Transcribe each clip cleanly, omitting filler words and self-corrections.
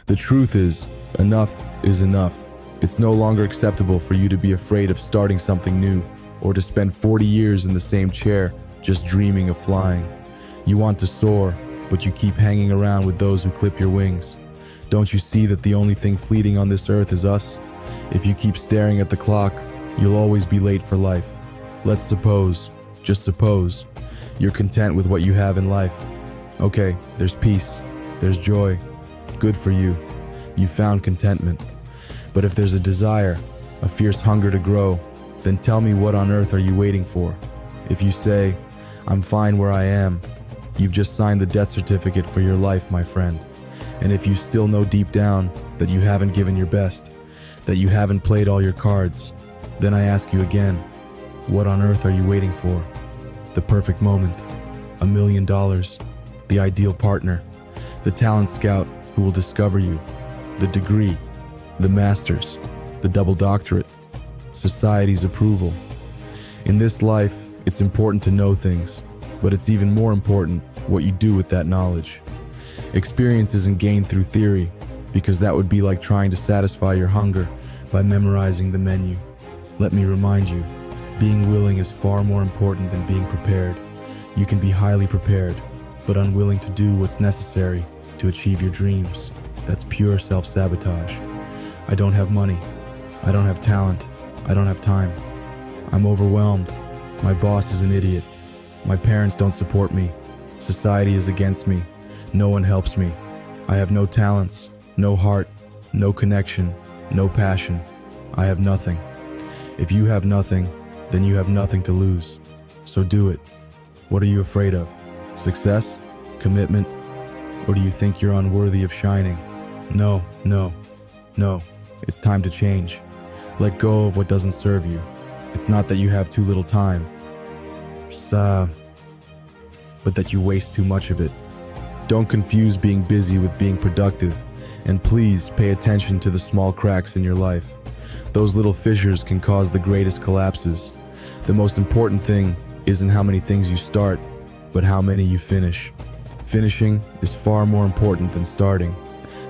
The truth is, enough is enough. It's no longer acceptable for you to be afraid of starting something new or to spend 40 years in the same chair just dreaming of flying. You want to soar, but you keep hanging around with those who clip your wings. Don't you see that the only thing fleeting on this earth is us? If you keep staring at the clock, you'll always be late for life. Let's suppose, just suppose, you're content with what you have in life. Okay, there's peace, there's joy. Good for you. You found contentment. But if there's a desire, a fierce hunger to grow, then tell me, what on earth are you waiting for? If you say, I'm fine where I am, you've just signed the death certificate for your life, my friend. And if you still know deep down that you haven't given your best, that you haven't played all your cards, then I ask you again, what on earth are you waiting for? The perfect moment, $1 million, the ideal partner, the talent scout who will discover you, the degree, the masters, the double doctorate, society's approval. In this life, it's important to know things, but it's even more important what you do with that knowledge. Experience isn't gained through theory, because that would be like trying to satisfy your hunger by memorizing the menu. Let me remind you, being willing is far more important than being prepared. You can be highly prepared, but unwilling to do what's necessary to achieve your dreams. That's pure self-sabotage. I don't have money. I don't have talent. I don't have time. I'm overwhelmed. My boss is an idiot. My parents don't support me. Society is against me. No one helps me. I have no talents, no heart, no connection, no passion. I have nothing. If you have nothing, then you have nothing to lose. So do it. What are you afraid of? Success? Commitment? Or do you think you're unworthy of shining? No, no, no. It's time to change. Let go of what doesn't serve you. It's not that you have too little time, but that you waste too much of it. Don't confuse being busy with being productive, and please pay attention to the small cracks in your life. Those little fissures can cause the greatest collapses. The most important thing isn't how many things you start, but how many you finish. Finishing is far more important than starting.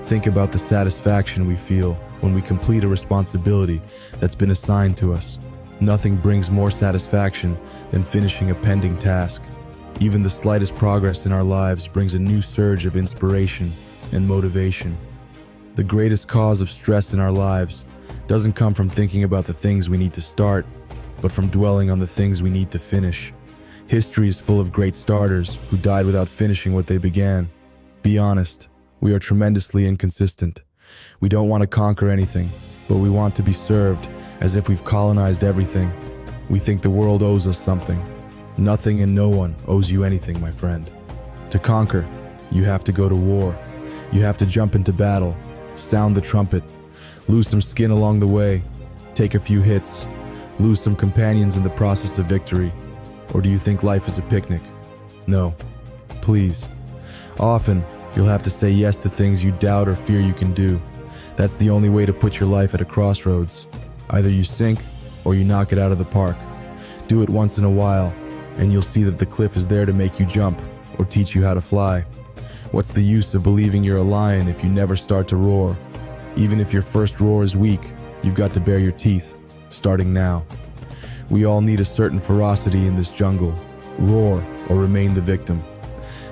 Think about the satisfaction we feel when we complete a responsibility that's been assigned to us. Nothing brings more satisfaction than finishing a pending task. Even the slightest progress in our lives brings a new surge of inspiration and motivation. The greatest cause of stress in our lives doesn't come from thinking about the things we need to start, but from dwelling on the things we need to finish. History is full of great starters who died without finishing what they began. Be honest, we are tremendously inconsistent. We don't want to conquer anything, but we want to be served as if we've colonized everything. We think the world owes us something. Nothing and no one owes you anything, my friend. To conquer, you have to go to war. You have to jump into battle, sound the trumpet, lose some skin along the way, take a few hits, lose some companions in the process of victory. Or do you think life is a picnic? No. Please. Often, you'll have to say yes to things you doubt or fear you can do. That's the only way to put your life at a crossroads. Either you sink or you knock it out of the park. Do it once in a while, and you'll see that the cliff is there to make you jump or teach you how to fly. What's the use of believing you're a lion if you never start to roar? Even if your first roar is weak, you've got to bare your teeth, starting now. We all need a certain ferocity in this jungle. Roar or remain the victim.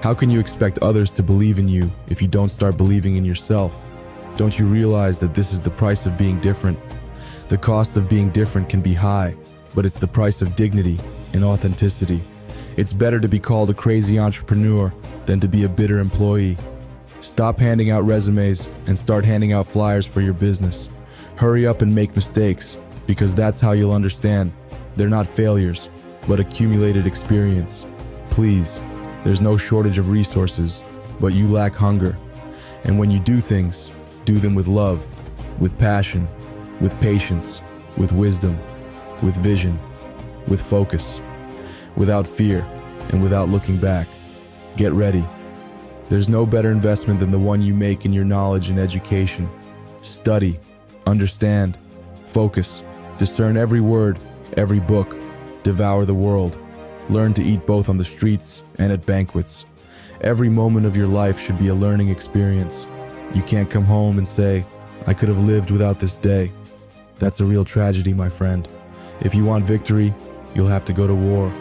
How can you expect others to believe in you if you don't start believing in yourself? Don't you realize that this is the price of being different? The cost of being different can be high, but it's the price of dignity and authenticity. It's better to be called a crazy entrepreneur than to be a bitter employee. Stop handing out resumes and start handing out flyers for your business. Hurry up and make mistakes, because that's how you'll understand. They're not failures, but accumulated experience. Please, there's no shortage of resources, but you lack hunger. And when you do things, do them with love, with passion, with patience, with wisdom, with vision, with focus, without fear, and without looking back. Get ready. There's no better investment than the one you make in your knowledge and education. Study, understand, focus, discern every word, every book, devour the world. Learn to eat both on the streets and at banquets. Every moment of your life should be a learning experience. You can't come home and say, I could have lived without this day. That's a real tragedy, my friend. If you want victory, you'll have to go to war.